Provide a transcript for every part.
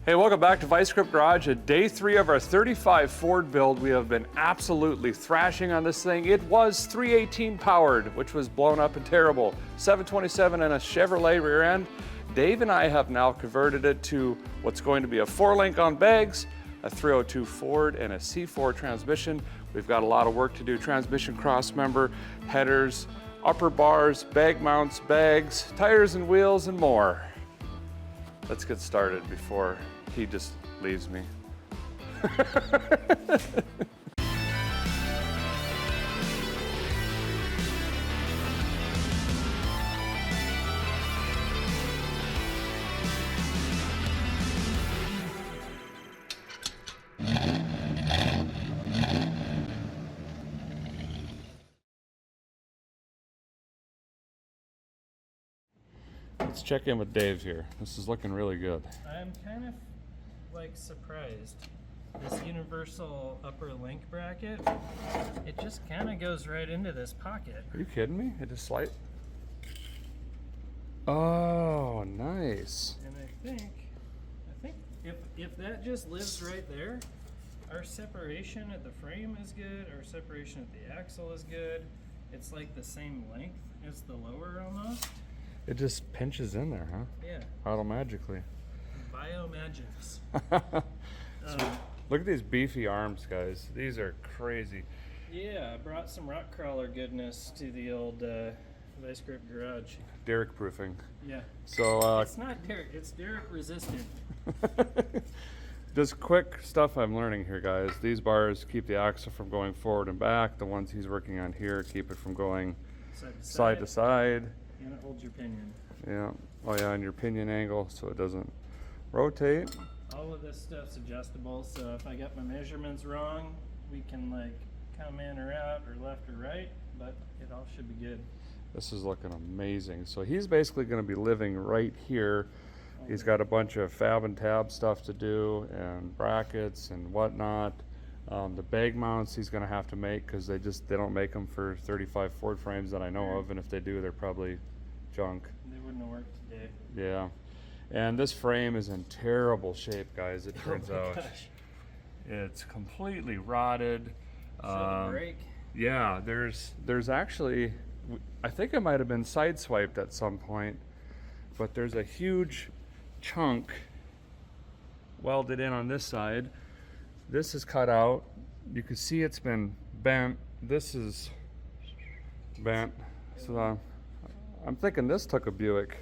Hey, welcome back to Vice Grip Garage. At day 3 of our 35 Ford build, we have been absolutely thrashing on this thing. It was 318 powered, which was blown up and terrible. 727 and a Chevrolet rear end. Dave and I have now converted it to what's going to be a 4-link on bags, a 302 Ford, and a C4 transmission. We've got a lot of work to do. Transmission crossmember, headers, upper bars, bag mounts, bags, tires and wheels, and more. Let's get started before he just leaves me. Let's check in with Dave here. This is looking really good. I'm kind of like surprised. This universal upper link bracket, it just kind of goes right into this pocket. Are you kidding me? It just slide. Oh, nice. And I think if that just lives right there, our separation at the frame is good, our separation at the axle is good. It's like the same length as the lower almost. It just pinches in there, huh? Yeah. Automagically. Biomagics. Look at these beefy arms, guys. These are crazy. Yeah, I brought some rock crawler goodness to the old Vice Grip Garage. Derrick proofing. Yeah. So it's not Derrick, it's Derrick resistant. just quick stuff I'm learning here, guys. These bars keep the axle from going forward and back. The ones he's working on here keep it from going side to side. And it holds your pinion. Yeah. Oh yeah, and your pinion angle so it doesn't rotate. All of this stuff's adjustable, so if I got my measurements wrong, we can like come in or out or left or right, but it all should be good. This is looking amazing. So he's basically going to be living right here. He's got a bunch of fab and tab stuff to do and brackets and whatnot. The bag mounts he's going to have to make because they don't make them for 35 Ford frames that I know of, and if they do, they're probably junk. They wouldn't have worked today. Yeah. And this frame is in terrible shape, guys, it turns out. Gosh. It's completely rotted. Should the brake? Yeah, there's actually, I think it might have been sideswiped at some point, but there's a huge chunk welded in on this side. This is cut out. You can see it's been bent. This is bent. So I'm thinking this took a Buick.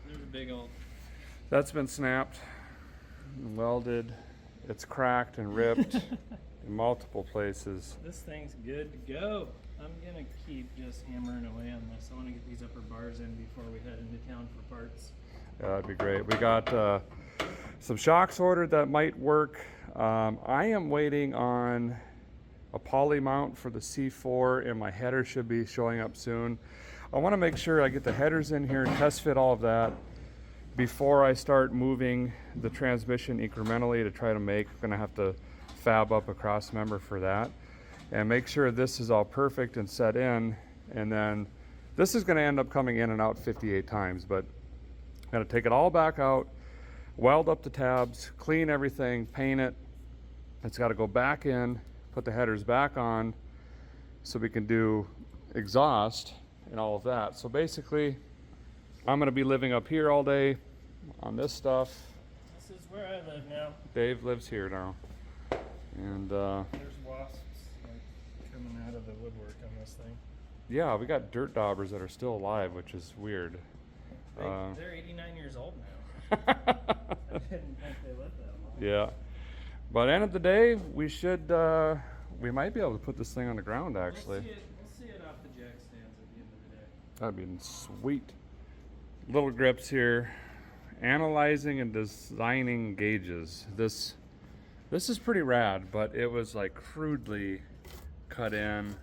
There's a big old. That's been snapped and welded. It's cracked and ripped in multiple places. This thing's good to go. I'm gonna keep just hammering away on this. I want to get these upper bars in before we head into town for parts. Yeah, that'd be great. We got some shocks ordered that might work. I am waiting on a poly mount for the C4, and my header should be showing up soon. I want to make sure I get the headers in here, test fit all of that before I start moving the transmission incrementally to try to make. I'm going to have to fab up a crossmember for that and make sure this is all perfect and set in, and then this is going to end up coming in and out 58 times, but I'm going to take it all back out, weld up the tabs, clean everything, paint it. It's got to go back in, put the headers back on so we can do exhaust and all of that. So basically, I'm going to be living up here all day on this stuff. This is where I live now. Dave lives here now. And there's wasps like coming out of the woodwork on this thing. yeah, we got dirt daubers that are still alive, which is weird. They're 89 years old now. I didn't think they lived that long. Yeah. But end of the day, we should, we might be able to put this thing on the ground actually. We'll see it off the jack stands at the end of the day. That'd be sweet. Little grips here. Analyzing and designing gauges. This is pretty rad, but it was like crudely cut in.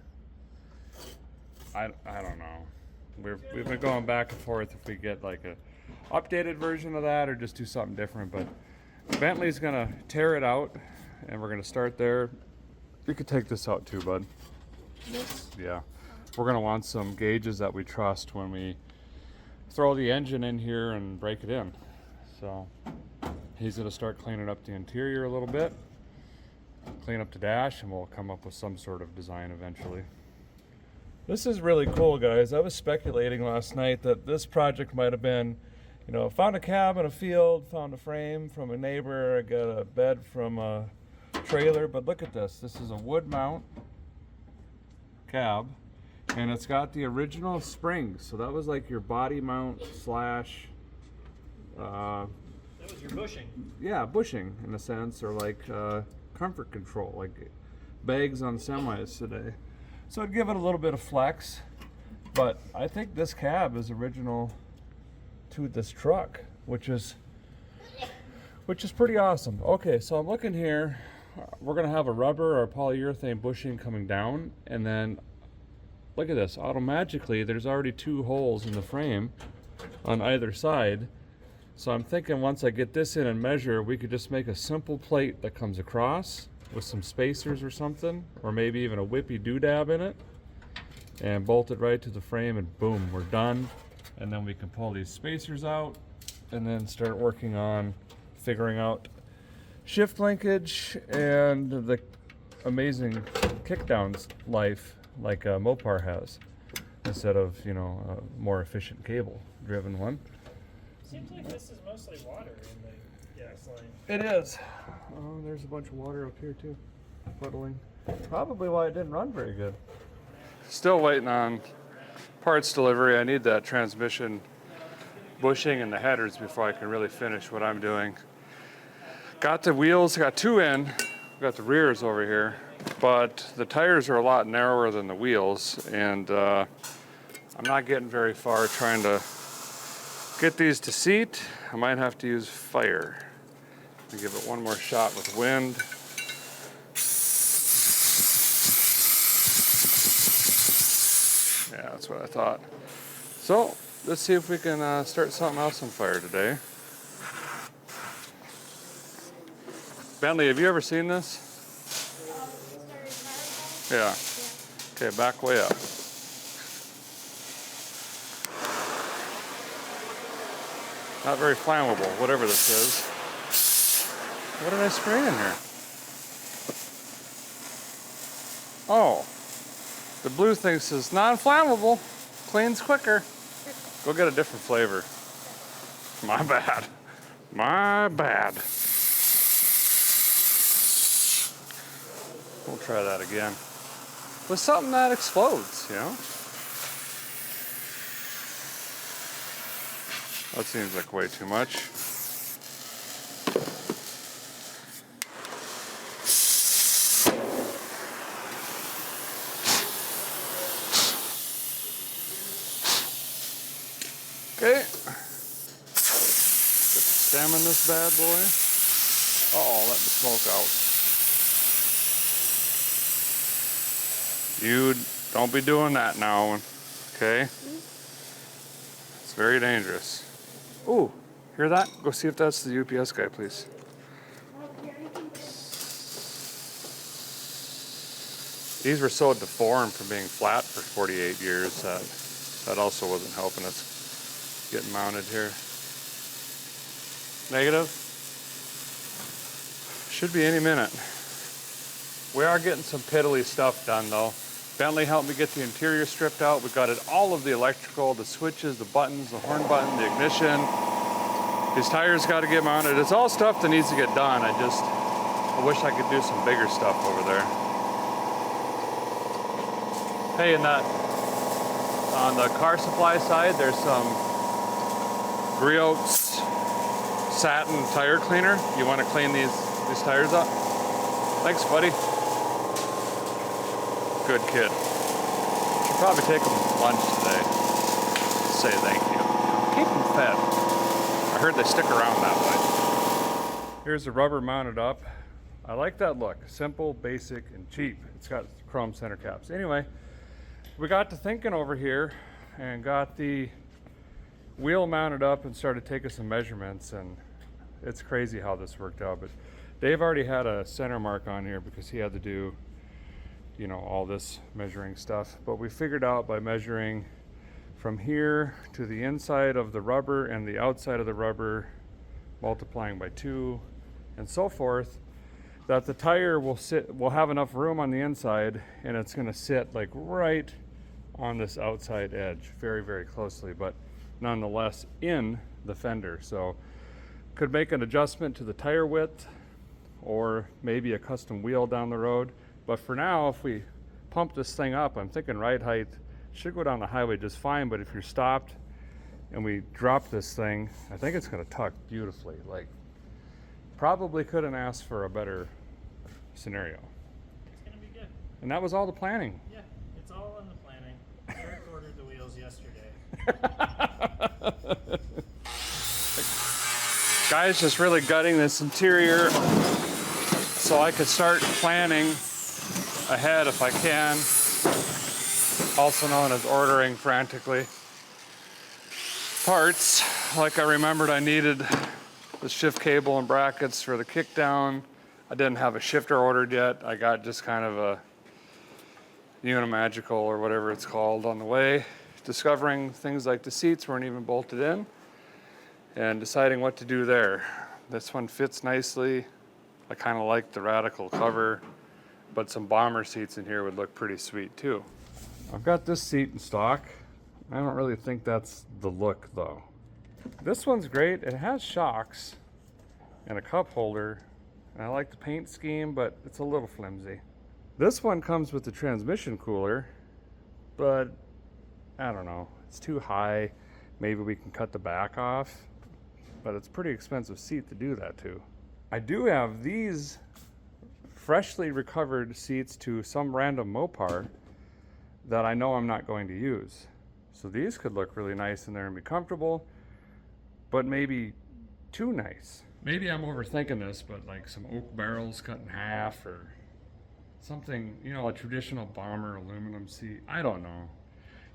I don't know. We've been going back and forth if we get like a updated version of that or just do something different, but Bentley's gonna tear it out and we're gonna start there. You could take this out too, bud. This? Yeah. We're gonna want some gauges that we trust when we throw the engine in here and break it in. So He's gonna start cleaning up the interior a little bit, clean up the dash, and we'll come up with some sort of design eventually. This is really cool, guys. I was speculating last night that this project might have been, you know, found a cab in a field, found a frame from a neighbor, I got a bed from a trailer, but look at this. This is a wood mount cab, and it's got the original springs. So that was like your body mount slash That was your bushing. yeah, bushing in a sense, or like comfort control, like bags on semis today. So it'd give it a little bit of flex, but I think this cab is original to this truck, which is pretty awesome. Okay, so I'm looking here. We're gonna have a rubber or polyurethane bushing coming down, and then look at this. Automatically, there's already 2 holes in the frame on either side. So I'm thinking once I get this in and measure, we could just make a simple plate that comes across with some spacers or something, or maybe even a whippy doodab in it, and bolt it right to the frame, and boom, we're done. And then we can pull these spacers out and then start working on figuring out shift linkage and the amazing kickdowns life like a Mopar has, instead of, you know, a more efficient cable driven one. Seems like this is mostly water in the gas line. It is. Oh, there's a bunch of water up here too, puddling. Probably why it didn't run very good. Still waiting on parts delivery. I need that transmission bushing and the headers before I can really finish what I'm doing. Got the wheels, got 2 in, got the rears over here, but the tires are a lot narrower than the wheels, and I'm not getting very far trying to get these to seat. I might have to use fire. I'll give it one more shot with wind. Yeah, that's what I thought. So let's see if we can start something else on fire today. Bentley, have you ever seen this? Yeah. Okay, back way up. Not very flammable, whatever this is. What did I spray in here? Oh, the blue thing says non-flammable, cleans quicker. Go get a different flavor. My bad. My bad. We'll try that again. With something that explodes, you know? That seems like way too much. Okay. Get the stem in this bad boy. Uh-oh, let the smoke out. You don't be doing that now, okay? It's very dangerous. Ooh, hear that? Go see if that's the UPS guy, please. These were so deformed from being flat for 48 years that also wasn't helping us get mounted here. Negative? Should be any minute. We are getting some piddly stuff done though. Bentley helped me get the interior stripped out. We got it, all of the electrical, the switches, the buttons, the horn button, the ignition. These tires got to get mounted. It's all stuff that needs to get done. I wish I could do some bigger stuff over there. Hey, and that, on the car supply side, there's some Griot's satin tire cleaner. You want to clean these tires up? Thanks, buddy. Good kid. Should probably take him lunch today. Say thank you. Keep him fed. I heard they stick around that way. Here's the rubber mounted up. I like that look. Simple, basic, and cheap. It's got chrome center caps. Anyway, we got to thinking over here and got the wheel mounted up and started taking some measurements, and it's crazy how this worked out. But Dave already had a center mark on here because he had to do, you know, all this measuring stuff. But we figured out by measuring from here to the inside of the rubber and the outside of the rubber multiplying by 2, and so forth, that the tire will have enough room on the inside, and it's going to sit like right on this outside edge, very, very closely, but nonetheless in the fender. So could make an adjustment to the tire width or maybe a custom wheel down the road. But for now, if we pump this thing up, I'm thinking ride height should go down the highway just fine, but if you're stopped and we drop this thing, I think it's going to tuck beautifully. Like, probably couldn't ask for a better scenario. It's gonna be good. And that was all the planning. Yeah, it's all in the planning. Eric ordered the wheels yesterday. Guys, just really gutting this interior so I could start planning ahead if I can. Also known as ordering frantically. Parts, like I remembered I needed the shift cable and brackets for the kickdown. I didn't have a shifter ordered yet. I got just kind of a Unimagical or whatever it's called on the way. Discovering things like the seats weren't even bolted in and deciding what to do there. This one fits nicely. I kind of like the radical cover, but some bomber seats in here would look pretty sweet too. I've got this seat in stock. I don't really think that's the look though. This one's great. It has shocks and a cup holder. And I like the paint scheme, but it's a little flimsy. This one comes with the transmission cooler, but I don't know. It's too high. Maybe we can cut the back off, but it's a pretty expensive seat to do that to. I do have these freshly recovered seats to some random Mopar that I know I'm not going to use. So these could look really nice in there and be comfortable, but maybe too nice. Maybe I'm overthinking this, but like some oak barrels cut in half or something, you know, a traditional bomber aluminum seat. I don't know.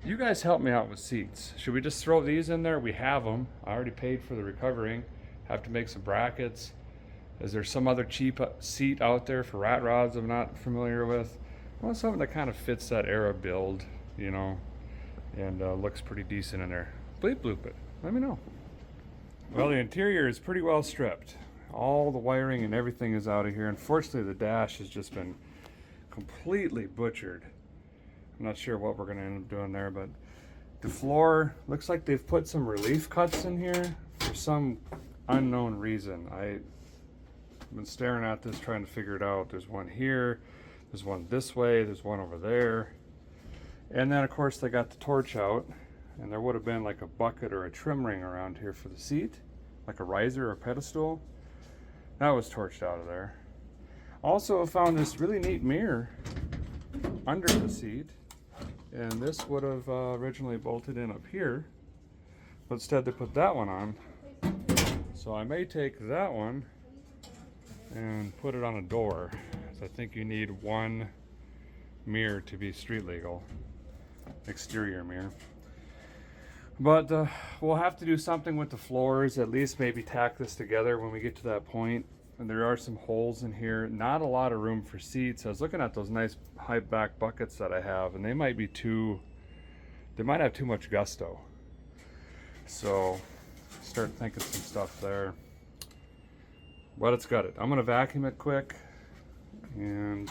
You guys help me out with seats. Should we just throw these in there? We have them. I already paid for the recovering. Have to make some brackets. Is there some other cheap seat out there for rat rods I'm not familiar with? I want something that kind of fits that era build, you know, and looks pretty decent in there. Bleep bloop it. Let me know. Well, the interior is pretty well stripped. All the wiring and everything is out of here. Unfortunately, the dash has just been completely butchered. I'm not sure what we're going to end up doing there, but the floor looks like they've put some relief cuts in here for some unknown reason. I've been staring at this trying to figure it out. There's one here, there's one this way, there's one over there. And then of course they got the torch out, and there would have been like a bucket or a trim ring around here for the seat, like a riser or pedestal. That was torched out of there. Also found this really neat mirror under the seat, and this would have originally bolted in up here, but instead they put that one on. So I may take that one and put it on a door. So I think you need one mirror to be street legal, exterior mirror. But we'll have to do something with the floors, at least maybe tack this together when we get to that point. And there are some holes in here, not a lot of room for seats. I was looking at those nice high back buckets that I have, and they might be they might have too much gusto. So start thinking some stuff there. But it's got it. I'm gonna vacuum it quick and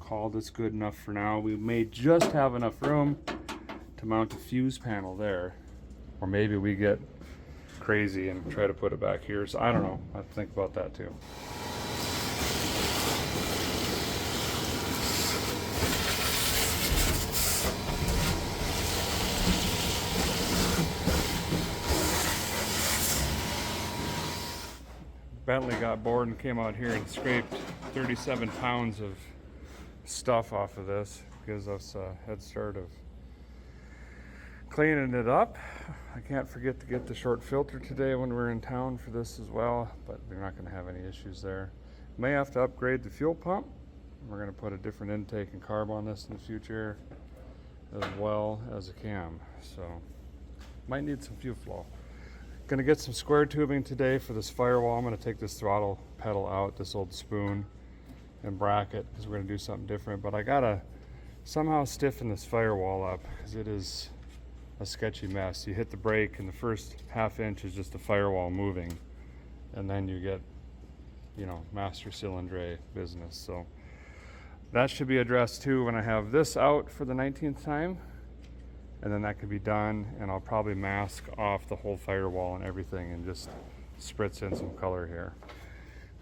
call this good enough for now. We may just have enough room to mount a fuse panel there, or maybe we get crazy and try to put it back here. So I don't know. I have to think about that too. Bentley got bored and came out here and scraped 37 pounds of stuff off of this. Gives us a head start of cleaning it up. I can't forget to get the short filter today when we're in town for this as well, but we're not going to have any issues there. May have to upgrade the fuel pump. We're going to put a different intake and carb on this in the future, as well as a cam. So might need some fuel flow. Going to get some square tubing today for this Firewall. I'm going to take this throttle pedal out, this old spoon and bracket, because we're going to do something different. But I got to somehow stiffen this Firewall up, because it is a sketchy mess. You hit the brake and the first half inch is just the firewall moving, and then you get, you know, master cylindre business. So that should be addressed too when I have this out for the 19th time, and then that can be done, and I'll probably mask off the whole firewall and everything and just spritz in some color here.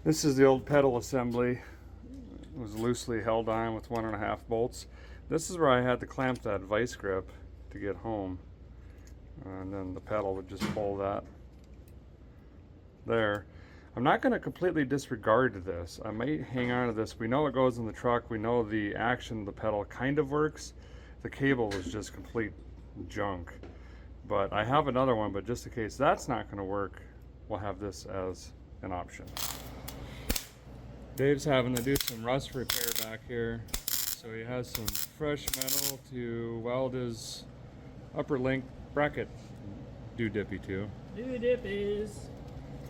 This is the old pedal assembly. It was loosely held on with 1.5 bolts. This is where I had to clamp that vice grip to get home, and then the pedal would just pull that there. I'm not going to completely disregard this. I might hang on to this. We know it goes in the truck. We know the action of the pedal kind of works. The cable is just complete junk. But I have another one, but just in case that's not going to work, we'll have this as an option. Dave's having to do some rust repair back here. So he has some fresh metal to weld his upper link bracket do-dippy to. Do-dippies.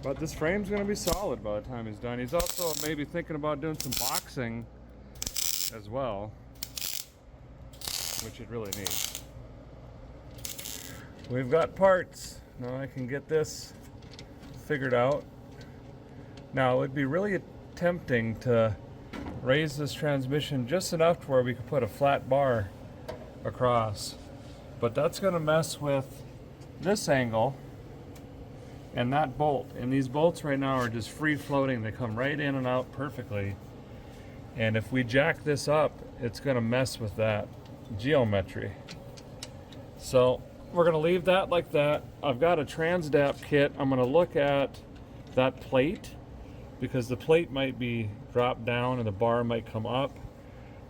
But this frame's going to be solid by the time he's done. He's also maybe thinking about doing some boxing as well, which it really needs. We've got parts. Now I can get this figured out. Now it'd be really tempting to raise this transmission just enough to where we could put a flat bar across, but that's going to mess with this angle and that bolt, and these bolts right now are just free floating. They come right in and out perfectly, and if we jack this up, it's going to mess with that geometry. So we're going to leave that like that. I've got a Transdap kit. I'm going to look at that plate, because the plate might be dropped down and the bar might come up.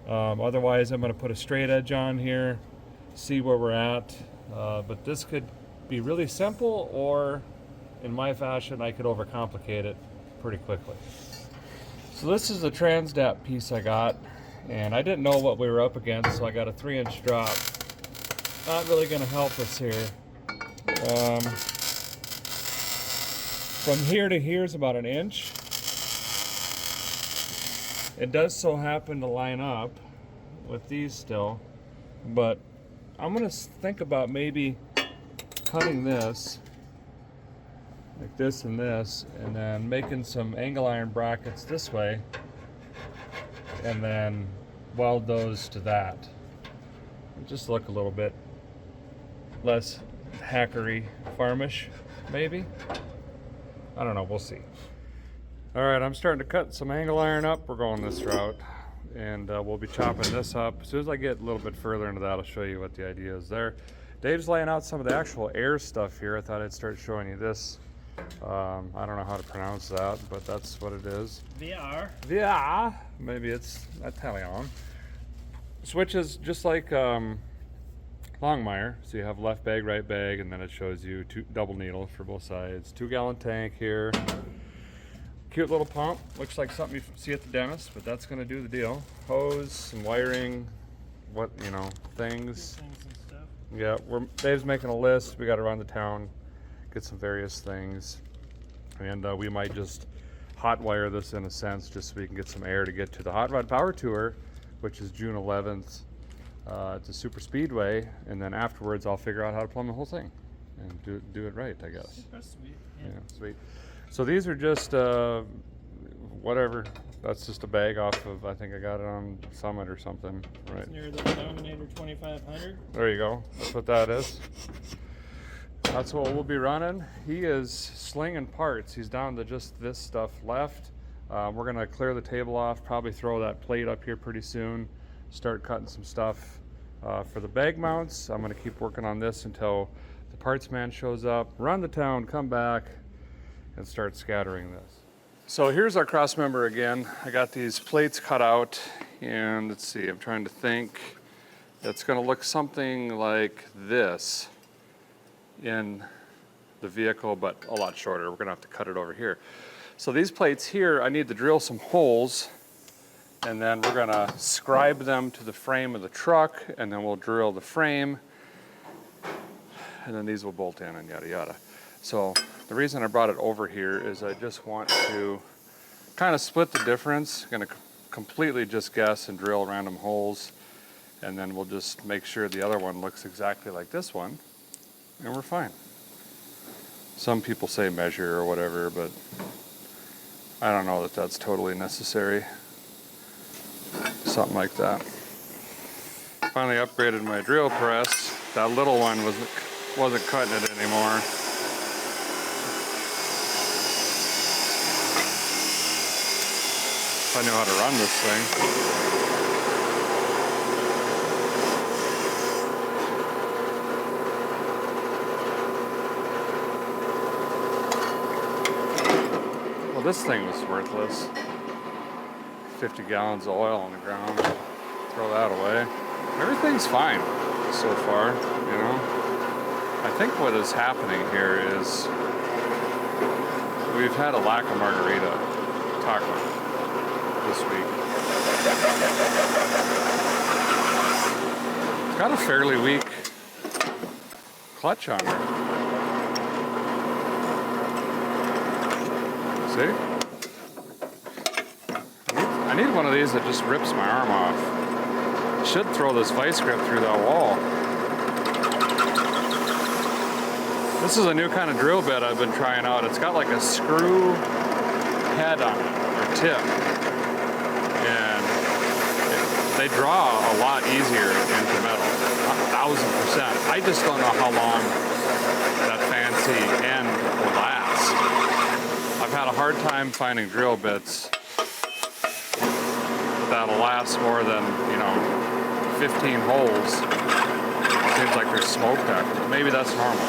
Otherwise, I'm going to put a straight edge on here, see where we're at. But this could be really simple, or in my fashion, I could overcomplicate it pretty quickly. So this is the Transdap piece I got, and I didn't know what we were up against, so I got a 3-inch drop. Not really going to help us here. From here to here is about 1 inch. It does so happen to line up with these still, but I'm going to think about maybe cutting this like this and this, and then making some angle iron brackets this way, and then weld those to that. Just look a little bit less hackery, farmish, maybe. I don't know, we'll see. All right, I'm starting to cut some angle iron up. We're going this route, and we'll be chopping this up. As soon as I get a little bit further into that, I'll show you what the idea is there. Dave's laying out some of the actual air stuff here. I thought I'd start showing you this. I don't know how to pronounce that, but that's what it is. VR. VR. Maybe it's Italian. Switches just like Longmire. So you have left bag, right bag, and then it shows you double needle for both sides. 2-gallon tank here. Cute little pump. Looks like something you see at the dentist, but that's going to do the deal. Hose, some wiring, things. And stuff. Yeah, Dave's making a list. We got to run to town, get some various things, and we might just hot wire this in a sense, just so we can get some air to get to the Hot Rod Power Tour, which is June 11th. It's a super speedway, and then afterwards I'll figure out how to plumb the whole thing and do it right, I guess. Super sweet. Yeah. Yeah, sweet. So these are just whatever. That's just a bag off of, I think I got it on Summit or something, right? It's near the Dominator 2500. There you go. That's what that is. That's what we'll be running. He is slinging parts. He's down to just this stuff left. We're gonna clear the table off, probably throw that plate up here pretty soon, start cutting some stuff for the bag mounts. I'm gonna keep working on this until the parts man shows up, run to town, come back, and start scattering this. So here's our Crossmember again. I got these plates cut out, and let's see, I'm trying to think. It's gonna look something like this in the vehicle, but a lot shorter. We're gonna have to cut it over here. So these plates here, I need to drill some holes, and then we're gonna scribe them to the frame of the truck, and then we'll drill the frame, and then these will bolt in and yada yada. So the reason I brought it over here is I just want to kind of split the difference. I'm gonna completely just guess and drill random holes, and then we'll just make sure the other one looks exactly like this one. and we're fine. Some people say measure or whatever, but I don't know that that's totally necessary. Something like that. Finally upgraded my drill press. That little one wasn't cutting it anymore. If I knew how to run this thing. This thing was worthless. 50 gallons of oil on the ground. Throw that away. Everything's fine so far, you know. I think what is happening here is we've had a lack of margarita taco this week. It's got a fairly weak clutch on her. See? I need one of these that just rips my arm off. It should throw this vice grip through that wall. This is a new kind of drill bit I've been trying out. It's got like a screw head on it, or tip. And they draw a lot easier into metal, 1,000%. I just don't know how long that fancy end will last. I've had a hard time finding drill bits that'll last more than, 15 holes. Seems like there's smoke back. Maybe that's normal.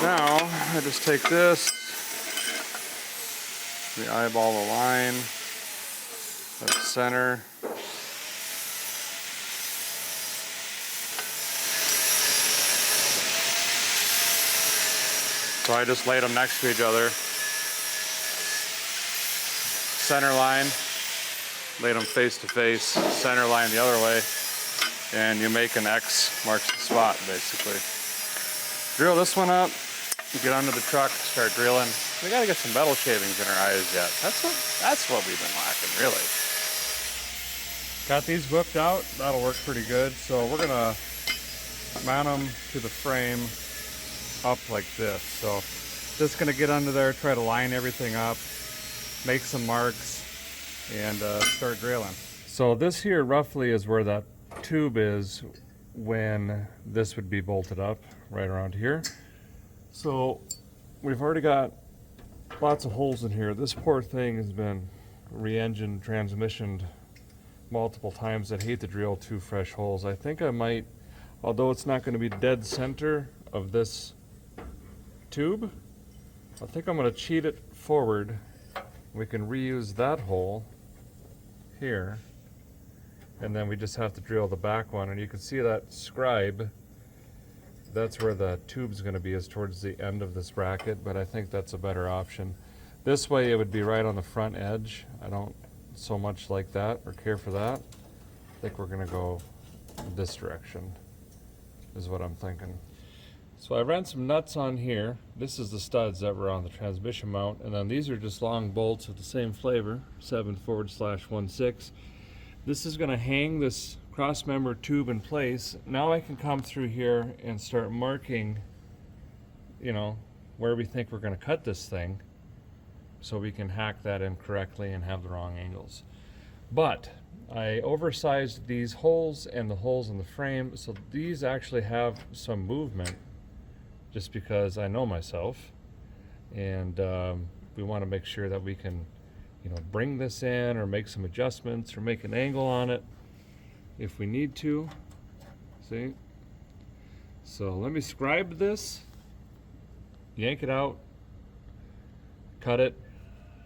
Now, I just take this, we eyeball the line, that center. So I just laid them next to each other. Center line, laid them face to face, center line the other way, and you make an X marks the spot, basically. Drill this one up, get under the truck, start drilling. We gotta get some metal shavings in our eyes yet. That's what we've been lacking, really. Got these whipped out, that'll work pretty good. So we're gonna mount them to the frame up like this. So just gonna get under there, try to line everything up, make some marks, and start drilling. So this here roughly is where that tube is when this would be bolted up, right around here. So we've already got lots of holes in here. This poor thing has been re-engined, transmissioned multiple times. I'd hate to drill 2 fresh holes. I think I might, although it's not going to be dead center of this tube, I think I'm going to cheat it forward. We can reuse that hole here, and then we just have to drill the back one. And you can see that scribe, that's where the tube's going to be, is towards the end of this bracket, but I think that's a better option. This way it would be right on the front edge. I don't so much like that or care for that. I think we're going to go this direction, is what I'm thinking. So I ran some nuts on here. This is the studs that were on the transmission mount, and then these are just long bolts of the same flavor, 7/4/16. This is going to hang this crossmember tube in place. Now I can come through here and start marking, where we think we're going to cut this thing, so we can hack that in correctly and have the wrong angles. But I oversized these holes and the holes in the frame, so these actually have some movement, just because I know myself, and we want to make sure that we can, bring this in or make some adjustments or make an angle on it if we need to. See? So let me scribe this, yank it out, cut it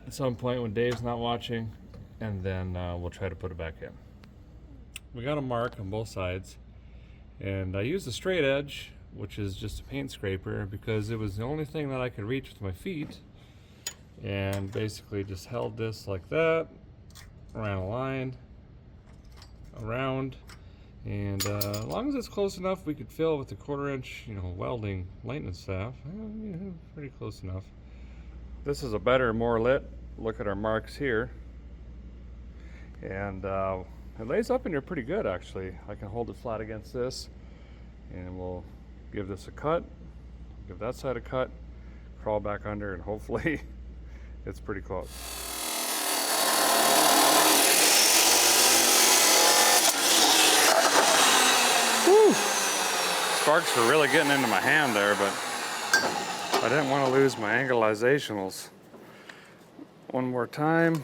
at some point when Dave's not watching, and then we'll try to put it back in. We got a mark on both sides, and I used a straight edge, which is just a paint scraper, because it was the only thing that I could reach with my feet, and basically just held this like that, ran a line around, and as long as it's close enough, we could fill with a 1/4-inch, welding lightning staff. Pretty close enough. This is a better, more lit. Look at our marks here, and it lays up in here pretty good, actually. I can hold it flat against this, and we'll give this a cut, give that side a cut, crawl back under, and hopefully it's pretty close. Woo! Sparks were really getting into my hand there, but I didn't want to lose my angleizationals. One more time.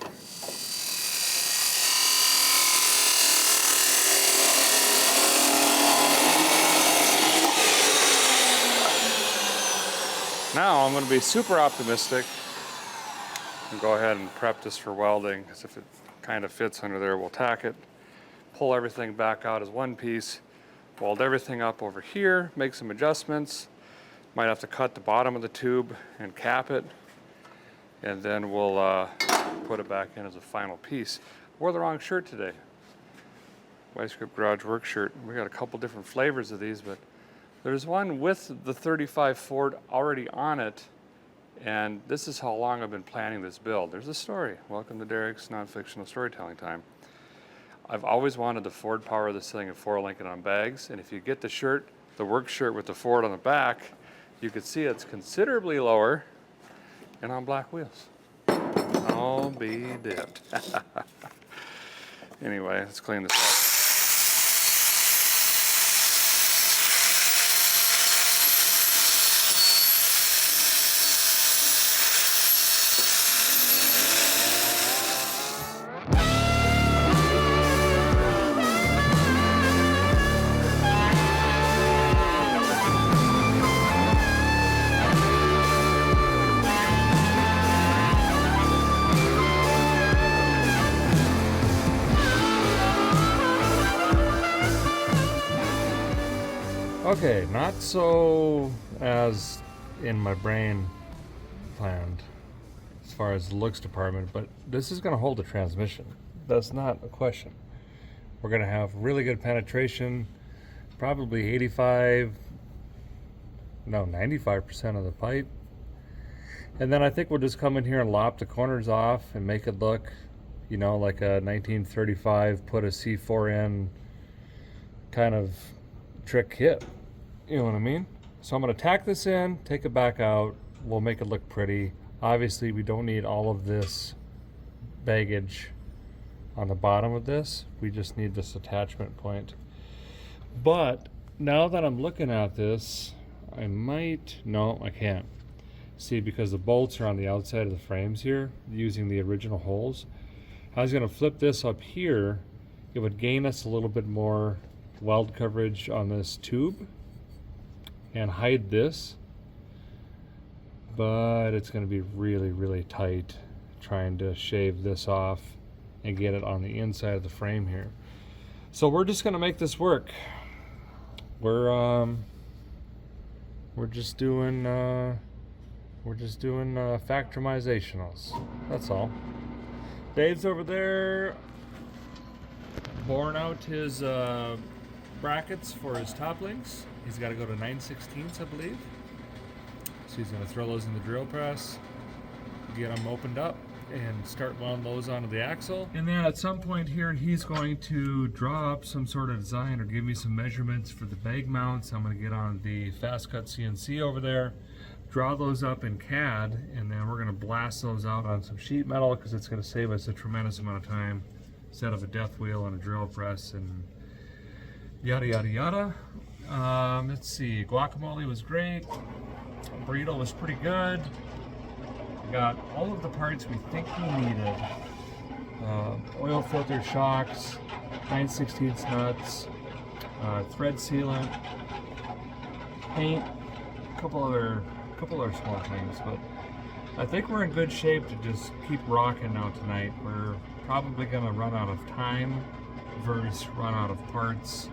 Now I'm going to be super optimistic and go ahead and prep this for welding, because if it kind of fits under there, we'll tack it, pull everything back out as one piece, weld everything up over here, make some adjustments. Might have to cut the bottom of the tube and cap it, and then we'll put it back in as a final piece. Wore the wrong shirt today. Vice Grip Garage Work shirt. We got a couple different flavors of these, but there's one with the 35 Ford already on it, and this is how long I've been planning this build. There's a story. Welcome to Derek's non-fictional storytelling time. I've always wanted the Ford power this thing and 4-link it on bags, and if you get the shirt, the work shirt with the Ford on the back, you can see it's considerably lower and on black wheels. I'll be dipped. Anyway, let's clean this up. Okay, not so as in my brain planned as far as the looks department, but this is going to hold the transmission. That's not a question. We're going to have really good penetration, probably 95% of the pipe. And then I think we'll just come in here and lop the corners off and make it look, you know, like a 1935 put a C4 in kind of trick kit. You know what I mean? So I'm going to tack this in, take it back out. We'll make it look pretty. Obviously, we don't need all of this baggage on the bottom of this. We just need this attachment point. But now that I'm looking at this, I might, no, I can't. See, because the bolts are on the outside of the frames here, using the original holes. I was going to flip this up here. It would gain us a little bit more weld coverage on this tube and hide this, but it's going to be really, really tight trying to shave this off and get it on the inside of the frame here. So we're just going to make this work. We're just doing factomizationals. That's all. Dave's over there boring out his brackets for his top links. He's got to go to 9/16, I believe. So he's going to throw those in the drill press, get them opened up, and start welding those onto the axle. And then at some point here, he's going to draw up some sort of design or give me some measurements for the bag mounts. I'm going to get on the fast cut CNC over there, draw those up in CAD, and then we're going to blast those out on some sheet metal because it's going to save us a tremendous amount of time instead of a death wheel and a drill press and yada yada yada. Let's see, guacamole was great, burrito was pretty good. We got all of the parts we think we needed. Oil filter shocks, 9/16 nuts, thread sealant, paint, a couple other small things, but I think we're in good shape to just keep rocking now tonight. We're probably gonna run out of time versus run out of parts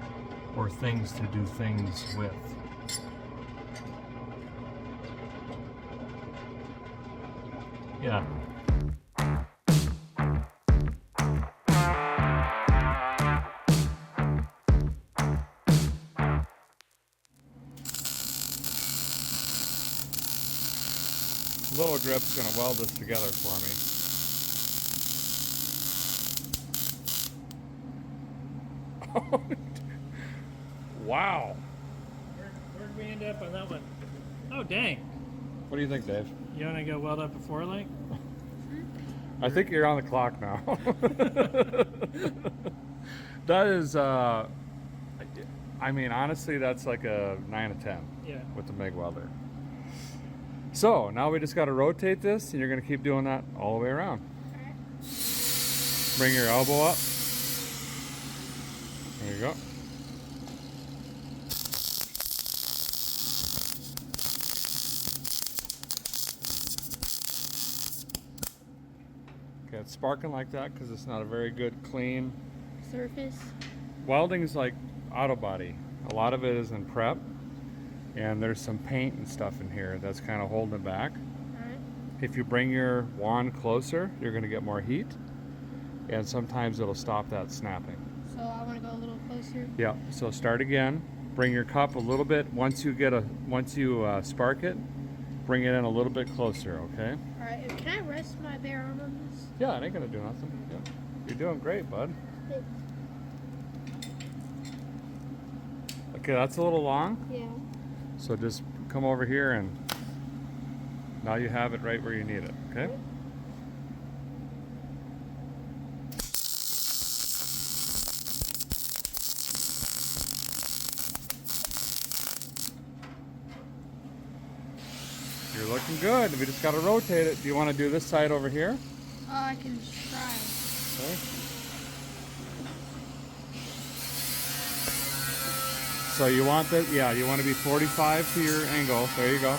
or things to do things with. Yeah. Little Grip's gonna weld this together for me. Wow. Where'd we end up on that one? Oh, dang. What do you think, Dave? You want to go weld up a 4-link? I think you're on the clock now. That is, I mean, honestly, that's like a 9 out of 10 Yeah. with the MIG welder. So now we just got to rotate this, and you're going to keep doing that all the way around. Bring your elbow up. There you go. Okay, it's sparking like that because it's not a very good clean surface. welding is like auto body. A lot of it is in prep, and there's some paint and stuff in here that's kind of holding it back. Alright. If you bring your wand closer, you're going to get more heat, and sometimes it'll stop that snapping. So I want to go a little closer. Yeah. So start again. Bring your cup a little bit. Once you spark it, bring it in a little bit closer. Okay. Alright, can I rest my bare arm on this? Yeah, it ain't gonna do nothing. Yeah. You're doing great, bud. Okay, that's a little long. Yeah. So just come over here, and now you have it right where you need it. Okay. You're looking good. We just got to rotate it. Do you want to do this side over here? I can try. Okay. So you want that? Yeah, you want to be 45 to your angle. There you go.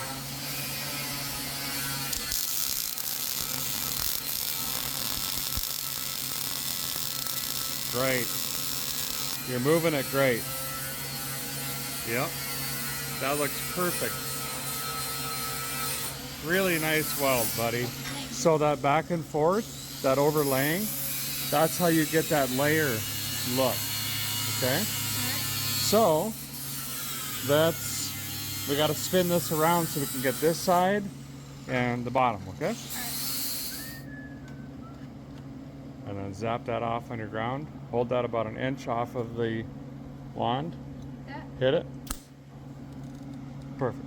Great. You're moving it great. Yep. That looks perfect. Really nice weld, buddy. So that back and forth, that overlaying, that's how you get that layer look. Okay? So we got to spin this around so we can get this side and the bottom, okay? And then zap that off on your ground. Hold that about 1 inch off of the wand. Hit it. Perfect.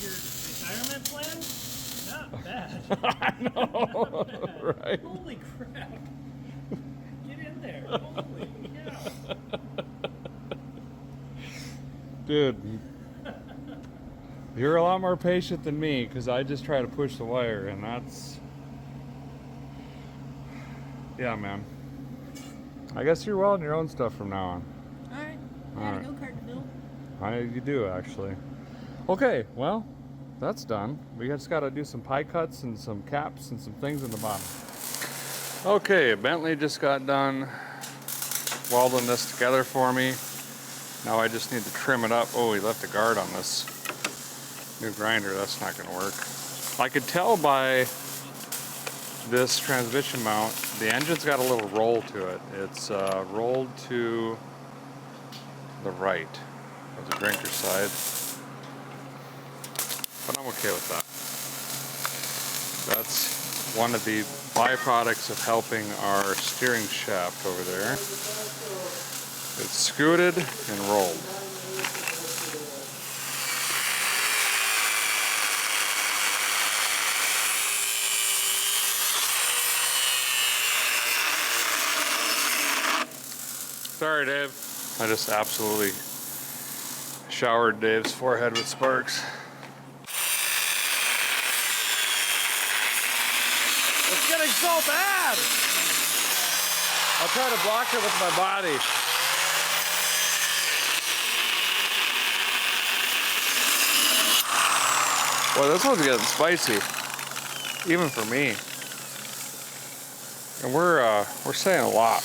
Retirement plan? Not bad. I know, right? Holy crap. Get in there. Holy cow. Dude, you're a lot more patient than me because I just try to push the wire, and that's... Yeah, man. I guess you're welding your own stuff from now on. Alright. I All got right. a go-kart to build. You do, actually. Okay, well, that's done. We just got to do some pie cuts and some caps and some things in the bottom. Okay, Bentley just got done welding this together for me. Now I just need to trim it up. Oh, he left a guard on this new grinder. That's not going to work. I could tell by this transmission mount, the engine's got a little roll to it. It's rolled to the right of the drinker side. But I'm okay with that. That's one of the byproducts of helping our steering shaft over there. It's scooted and rolled. Sorry, Dave. I just absolutely showered Dave's forehead with sparks. It's getting so bad! I'll try to block it with my body. Boy, this one's getting spicy, even for me. And we're saying a lot.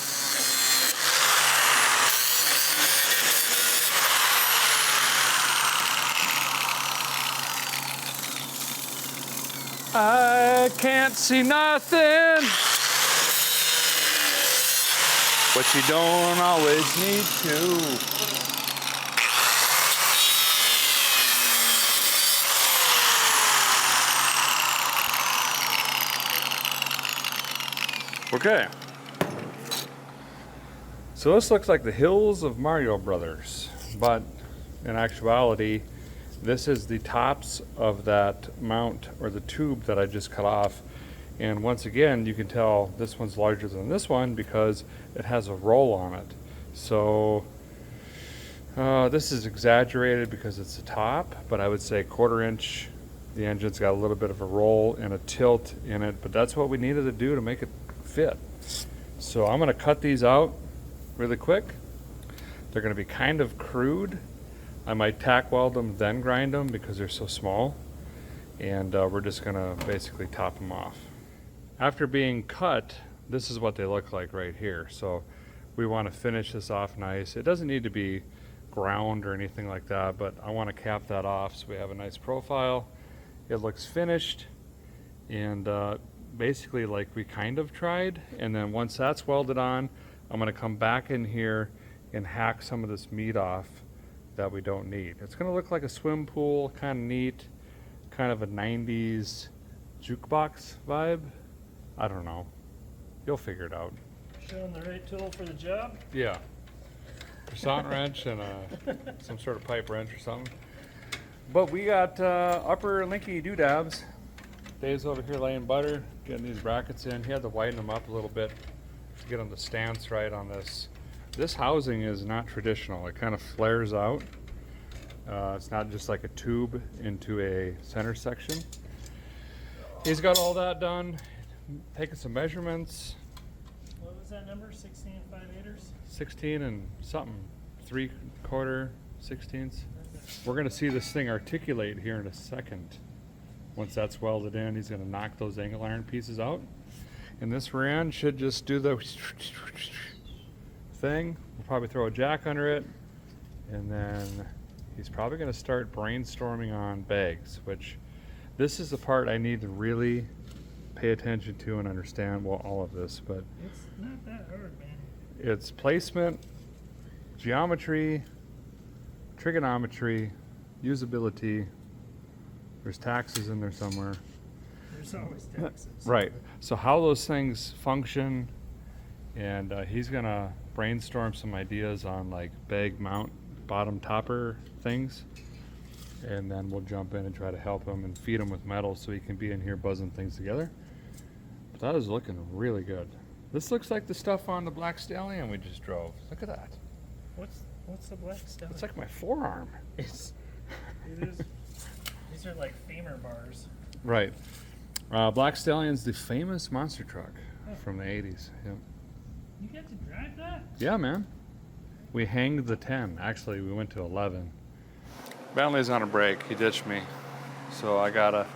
I can't see nothing, but you don't always need to. Okay. So this looks like the hills of Mario Brothers, but in actuality, this is the tops of that mount or the tube that I just cut off. And once again, you can tell this one's larger than this one because it has a roll on it. So this is exaggerated because it's the top, but I would say 1/4 inch. The engine's got a little bit of a roll and a tilt in it, but that's what we needed to do to make it fit. So I'm gonna cut these out really quick. They're gonna be kind of crude. I might tack weld them, then grind them because they're so small. And we're just gonna basically top them off. After being cut, this is what they look like right here. So we wanna finish this off nice. It doesn't need to be ground or anything like that, but I wanna cap that off so we have a nice profile. It looks finished and basically like we kind of tried. And then once that's welded on, I'm gonna come back in here and hack some of this meat off that we don't need. It's gonna look like a swim pool, kind of neat, kind of a 90s jukebox vibe. I don't know. You'll figure it out. Showing the right tool for the job. Yeah. Croissant wrench and some sort of pipe wrench or something. But we got upper linky doodabs. Dave's over here laying butter, getting these brackets in. He had to widen them up a little bit to get them the stance right on this. This housing is not traditional. It kind of flares out. It's not just like a tube into a center section. He's got all that done, taking some measurements. What was that number? 16 5/8? 16 and something, 3/4 16ths. We're gonna see this thing articulate here in a second. Once that's welded in, he's gonna knock those angle iron pieces out. And this rear end should just do the thing. We'll probably throw a jack under it. And then he's probably gonna start brainstorming on bags, which this is the part I need to really pay attention to and understand, well, all of this, but It's not that hard, man. it's placement, geometry, trigonometry, usability. There's taxes in there somewhere. There's always taxes. Right. So how those things function, and he's gonna brainstorm some ideas on like bag mount, bottom topper things, and then we'll jump in and try to help him and feed him with metal so he can be in here buzzing things together. But that is looking really good. This looks like the stuff on the Black Stallion we just drove. Look at that. What's the black stuff? It's like my forearm. It is. These are like femur bars. Right. Black Stallion's the famous monster truck from the 80s. Yep. You get to drive that? Yeah, man. We hanged the 10. Actually, we went to 11. Bentley's on a break. He ditched me. So I gotta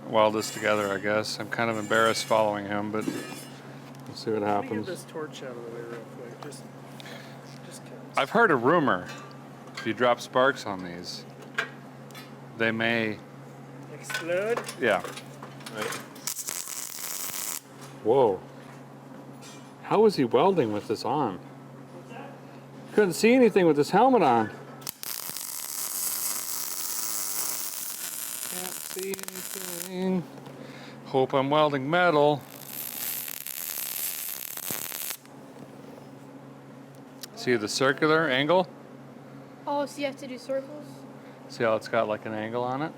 weld this together, I guess. I'm kind of embarrassed following him, but we'll see what Let me get happens. this torch out of the way real quick. Just I've heard a rumor. If you drop sparks on these, they may... explode. Yeah. Right. Whoa. How was he welding with this on? What's that? Couldn't see anything with this helmet on. Can't see anything. Hope I'm welding metal. See the circular angle? Oh, so you have to do circles? See how it's got like an angle on it?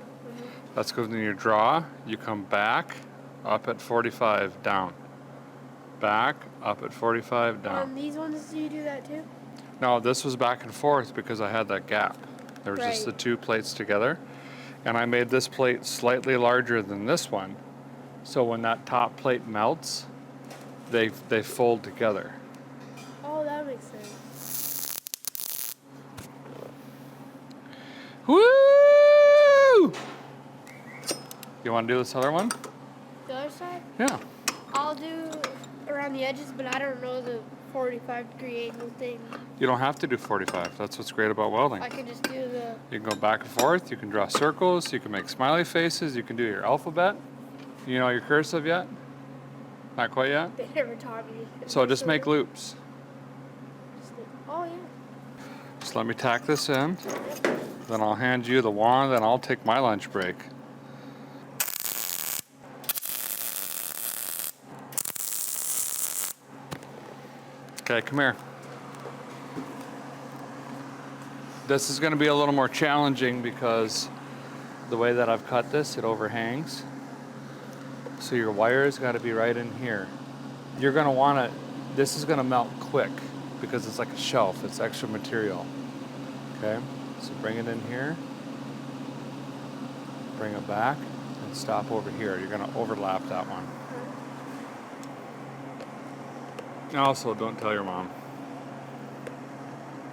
That's because when you draw, you come back, up at 45, down. Back, up at 45, down. On these ones, do you do that too? No, this was back and forth because I had that gap. There was just the Right. two plates together. And I made this plate slightly larger than this one. So when that top plate melts, they fold together. Oh, that makes sense. Woo! You want to do this other one? The other side? Yeah. I'll do around the edges, but I don't know the 45-degree angle thing. You don't have to do 45. That's what's great about welding. I can just do the... You can go back and forth. You can draw circles. You can make smiley faces. You can do your alphabet. You know your cursive yet? Not quite yet? They never taught me. So just make loops. Oh, yeah. Just let me tack this in. Then I'll hand you the wand, then I'll take my lunch break. Okay, come here. This is going to be a little more challenging because the way that I've cut this, it overhangs. So your wire's got to be right in here. You're going to want to, this is going to melt quick because it's like a shelf. It's extra material. Okay, so bring it in here. Bring it back and stop over here. You're going to overlap that one. Also, don't tell your mom.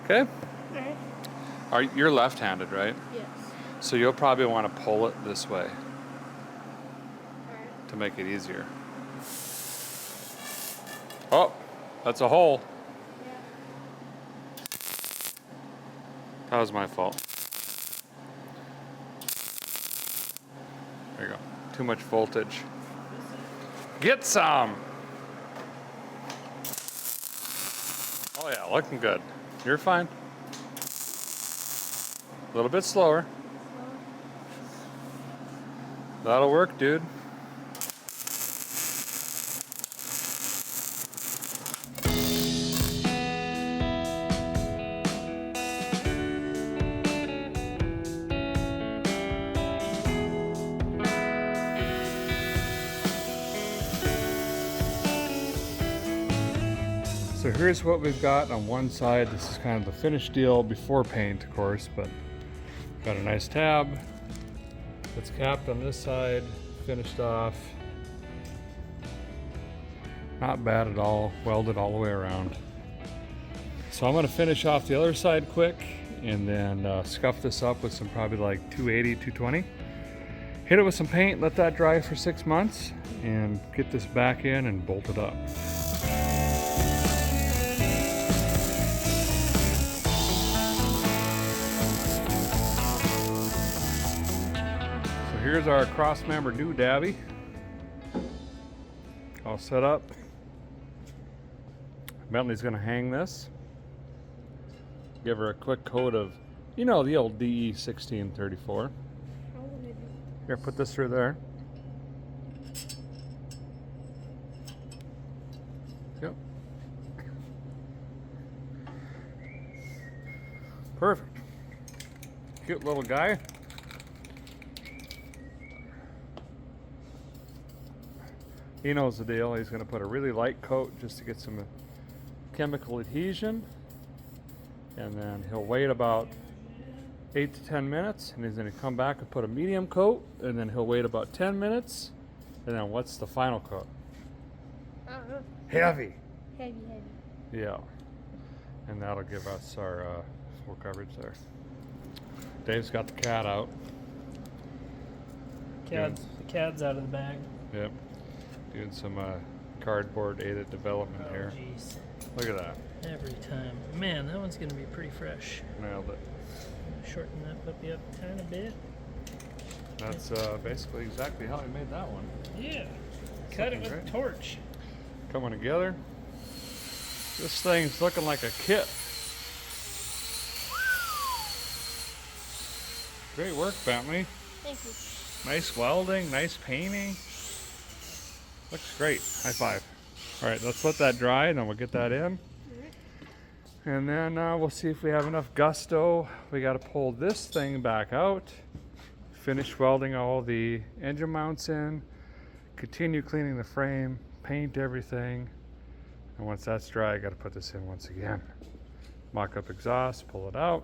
Okay? Alright. You're left-handed, right? Yes. So you'll probably want to pull it this way Alright. to make it easier. Oh, that's a hole. Yeah. That was my fault. There you go. Too much voltage. Get some! Oh yeah, looking good. You're fine. A little bit slower. That'll work, dude. So here's what we've got on one side. This is kind of the finished deal before paint, of course, but got a nice tab. It's capped on this side, finished off. Not bad at all, welded all the way around. So I'm gonna finish off the other side quick and then scuff this up with some probably like 280, 220. Hit it with some paint, let that dry for 6 months, and get this back in and bolt it up. Here's our Crossmember new dabby. All set up. Bentley's gonna hang this. Give her a quick coat of, you know, the old DE 1634. Here, put this through there. Yep. Perfect. Cute little guy. He knows the deal. He's going to put a really light coat just to get some chemical adhesion. And then he'll wait about 8 to 10 minutes. And he's going to come back and put a medium coat. And then he'll wait about 10 minutes. And then what's the final coat? I don't know. Heavy. Heavy. Yeah. And that'll give us our full coverage there. Dave's got the cat out. The cat's out of the bag. Yep. Doing some cardboard aided development here. Jeez. Look at that. Every time. Man, that one's going to be pretty fresh. Nailed it. Shorten that puppy up a tiny bit. That's basically exactly how I made that one. Yeah. Cut it with Great. a torch. Coming together. This thing's looking like a kit. Great work, Bentley. Thank you. Nice welding, nice painting. Looks great. High five. All right, let's let that dry and then we'll get that in. And then we'll see if we have enough gusto. We got to pull this thing back out, finish welding all the engine mounts in, continue cleaning the frame, paint everything. And once that's dry, I got to put this in once again. Mock up exhaust, pull it out,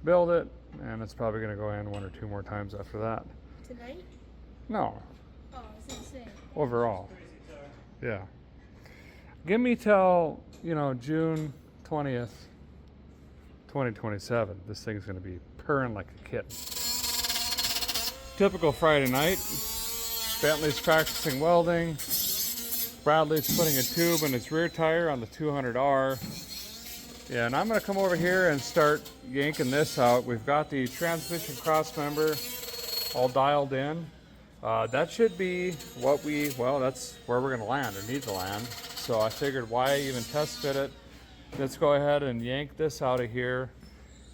build it, and it's probably going to go in 1 or 2 more times after that. Tonight? No, Oh, I was gonna say. overall. Yeah. Give me till, June 20th, 2027. This thing's going to be purring like a kitten. Typical Friday night. Bentley's practicing welding. Bradley's putting a tube in his rear tire on the 200R. Yeah, and I'm going to come over here and start yanking this out. We've got the transmission crossmember all dialed in. That should be what that's where we're going to land, or need to land. So I figured, why even test fit it? Let's go ahead and yank this out of here.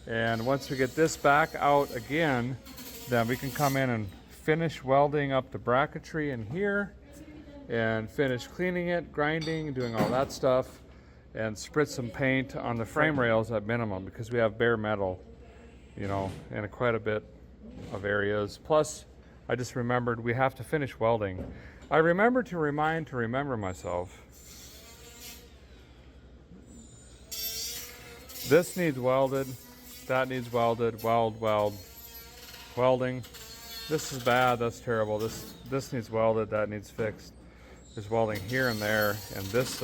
And once we get this back out again, then we can come in and finish welding up the bracketry in here and finish cleaning it, grinding, doing all that stuff. and spritz some paint on the frame rails at minimum because we have bare metal, you know, in quite a bit of areas. Plus, I just remembered we have to finish welding. I remember to remember myself. This needs welded, that needs welded, welding. This is bad, that's terrible. This needs welded, that needs fixed. There's welding here and there, and this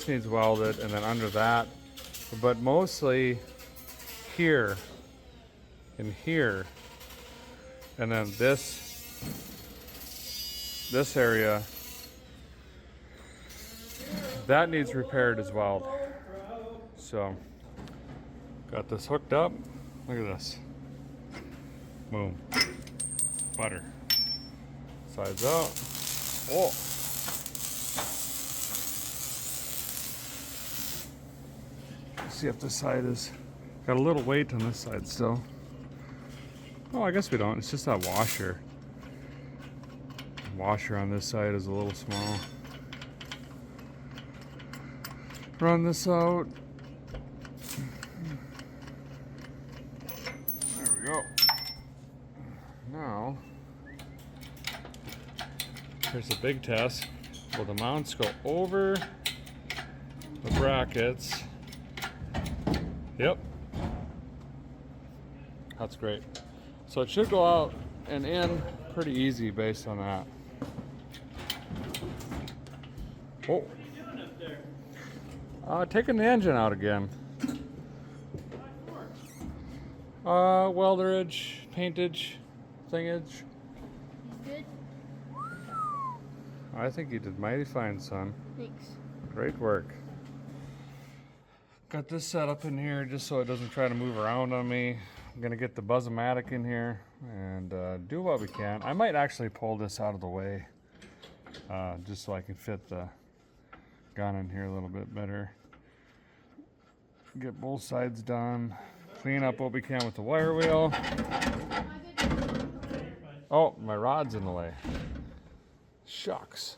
needs welded, and then under that, but mostly here and here, and then this area, that needs repaired as well. So, got this hooked up. Look at this. Boom. Butter. Sides out. Oh. See if this side is got a little weight on this side still. Oh, I guess we don't. It's just that washer. The washer on this side is a little small. Run this out. There we go. Now, here's a big test. Will the mounts go over the brackets? Yep. That's great. So it should go out and in pretty easy based on that. Oh. What are you doing up there? Taking the engine out again. Welderage, paintage, thingage. Good. I think you did mighty fine, son. Thanks. Great work. Got this set up in here just so it doesn't try to move around on me. I'm gonna get the Buzz-O-Matic in here and do what we can. I might actually pull this out of the way just so I can fit the gun in here a little bit better. Get both sides done. Clean up what we can with the wire wheel. Oh, my rod's in the way. Shucks.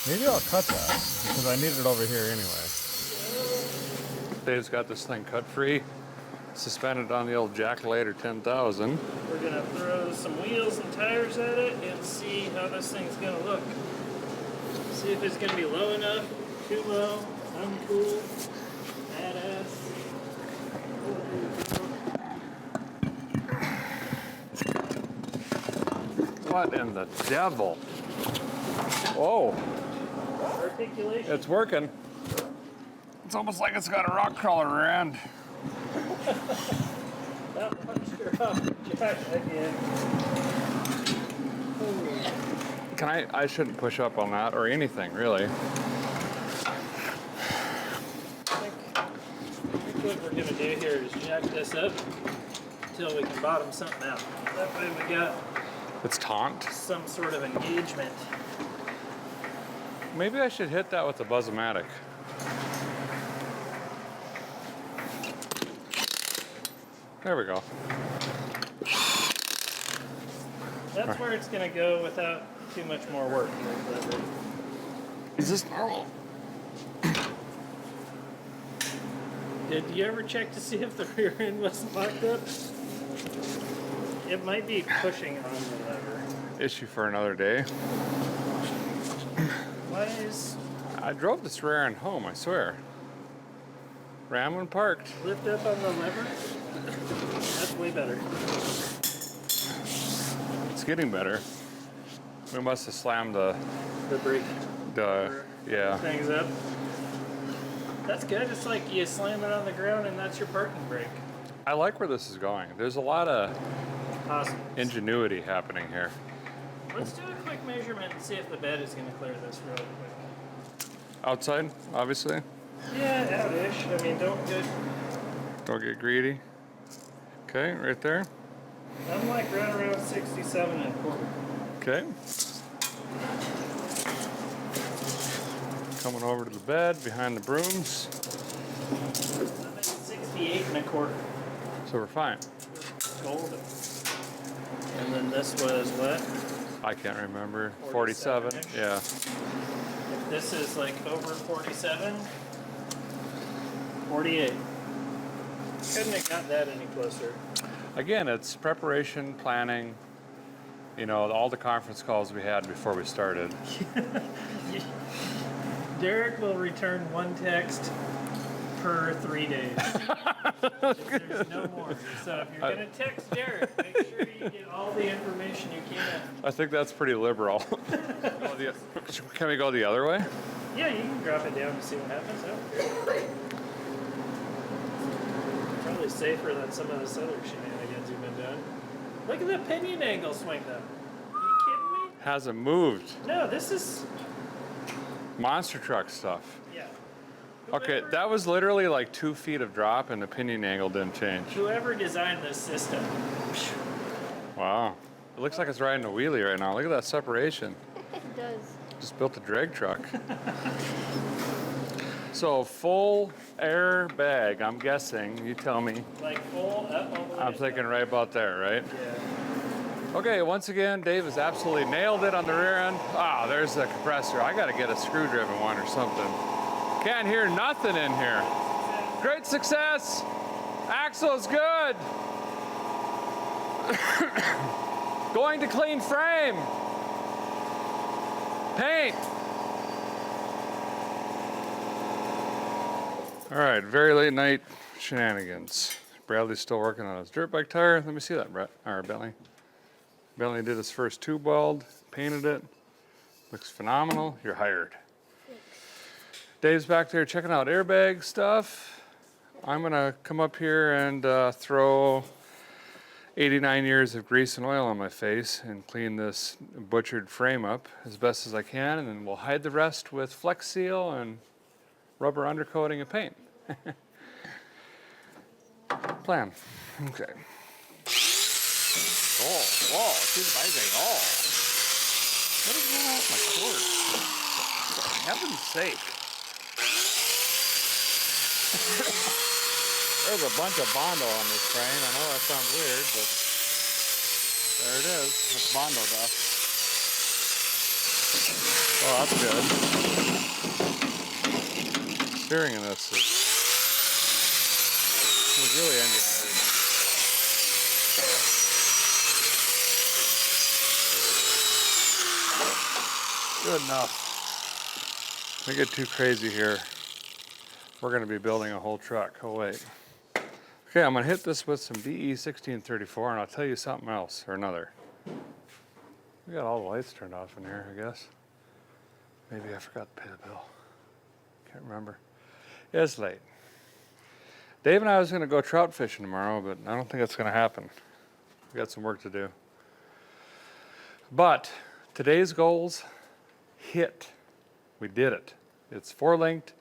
Maybe I'll cut that because I need it over here anyway. Dave's got this thing cut free, suspended on the old Jackalator 10,000. We're gonna throw some wheels and tires at it and see how this thing's gonna look. See if it's gonna be low enough, too low, uncool, badass. What in the devil? Whoa, Articulation. it's working. It's almost like it's got a rock crawler rear end. That punched her off the jack again. Can I shouldn't push up on that or anything, really. I think what we're gonna do here is jack this up until we can bottom something out. That way we got It's taunt. some sort of engagement. Maybe I should hit that with the Buzz-O-Matic. There we go. That's where it's gonna go without too much more work. Is this normal? Did you ever check to see if the rear end wasn't locked up? It might be pushing on the lever. Issue for another day. Why is I drove this rear end home, I swear. Ram when parked. lift up on the lever? That's way better. It's getting better. We must have slammed The brake yeah. things up. That's good. It's like you slam it on the ground and that's your parking brake. I like where this is going. There's a lot of Awesome. ingenuity happening here. Let's do a quick measurement and see if the bed is going to clear this real quick. Outside, obviously. Yeah, out-ish. I mean, Don't get greedy. Okay, right there. I'm like right around 67 and a quarter. Okay. Coming over to the bed behind the brooms. I'm at 68 and a quarter. So we're fine. Golden. And then this was what? I can't remember. 47. 47-ish. Yeah. If This is like over 47, 48. Couldn't have got that any closer. Again, it's preparation, planning, you know, all the conference calls we had before we started. Derek will return one text per 3 days. There's no more. So if you're going to text Derek, make sure you get all the information you can. I think that's pretty liberal. Can we go the other way? Yeah, you can drop it down to see what happens. Probably safer than some of this other shenanigans you've been doing. Look at the pinion angle swing though. Are you kidding me? Hasn't moved. No, this is... Monster truck stuff. Yeah. Okay, Whoever- that was literally like 2 feet of drop and the pinion angle didn't change. Whoever designed this system. Wow. It looks like it's riding a wheelie right now. Look at that separation. It does. Just built a drag truck. So full air bag, I'm guessing. You tell me. Like full up all the way. I'm thinking right about there, right? Yeah. Okay, once again, Dave has absolutely nailed it on the rear end. Ah, there's the compressor. I gotta get a screw-driven one or something. Can't hear nothing in here. Great success. Axle's good. Going to clean frame. Paint. All right, very late night shenanigans. Bradley's still working on his dirt bike tire. Let me see that, Brett, or Bentley. Bentley did his first tube weld, painted it. Looks phenomenal. You're hired. Dave's back there checking out airbag stuff. I'm gonna come up here and throw 89 years of grease and oil on my face and clean this butchered frame up as best as I can, and then we'll hide the rest with Flex Seal and rubber undercoating and paint. Plan. Okay. Oh, whoa, she's amazing. Oh. What is going on with my cord? For heaven's sake. There's a bunch of Bondo on this frame. I know that sounds weird, but there it is. That's Bondo dust. Oh, that's good. Steering in this is really engineered. Good enough. We get too crazy here. We're going to be building a whole truck. Oh, wait. Okay, I'm going to hit this with some DE 1634, and I'll tell you something else, or another. We got all the lights turned off in here, I guess. Maybe I forgot to pay the bill. Can't remember. It's late. Dave and I was going to go trout fishing tomorrow, but I don't think that's going to happen. We got some work to do. But today's goals hit. We did it. It's four-linked.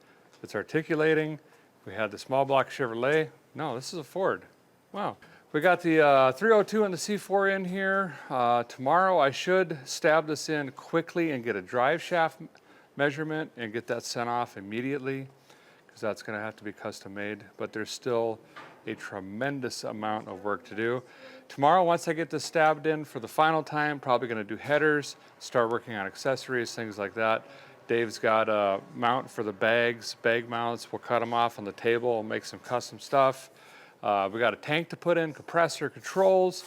It's articulating. We had the small block Chevrolet. No, this is a Ford. Wow. We got the 302 and the C4 in here. Tomorrow I should stab this in quickly and get a drive shaft measurement and get that sent off immediately, because that's going to have to be custom made. But there's still a tremendous amount of work to do. Tomorrow, once I get this stabbed in for the final time, probably going to do headers, start working on accessories, things like that. Dave's got a mount for the bags, bag mounts. We'll cut them off on the table and make some custom stuff. We got a tank to put in, compressor, controls,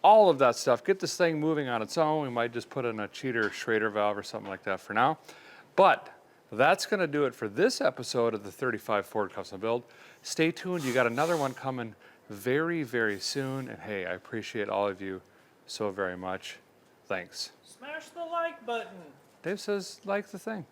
all of that stuff. Get this thing moving on its own. We might just put in a cheater Schrader valve or something like that for now. But that's going to do it for this episode of the 35 Ford Custom Build. Stay tuned. You got another one coming very, very soon. And hey, I appreciate all of you so very much. Thanks. Smash the like button. Dave says, like the thing.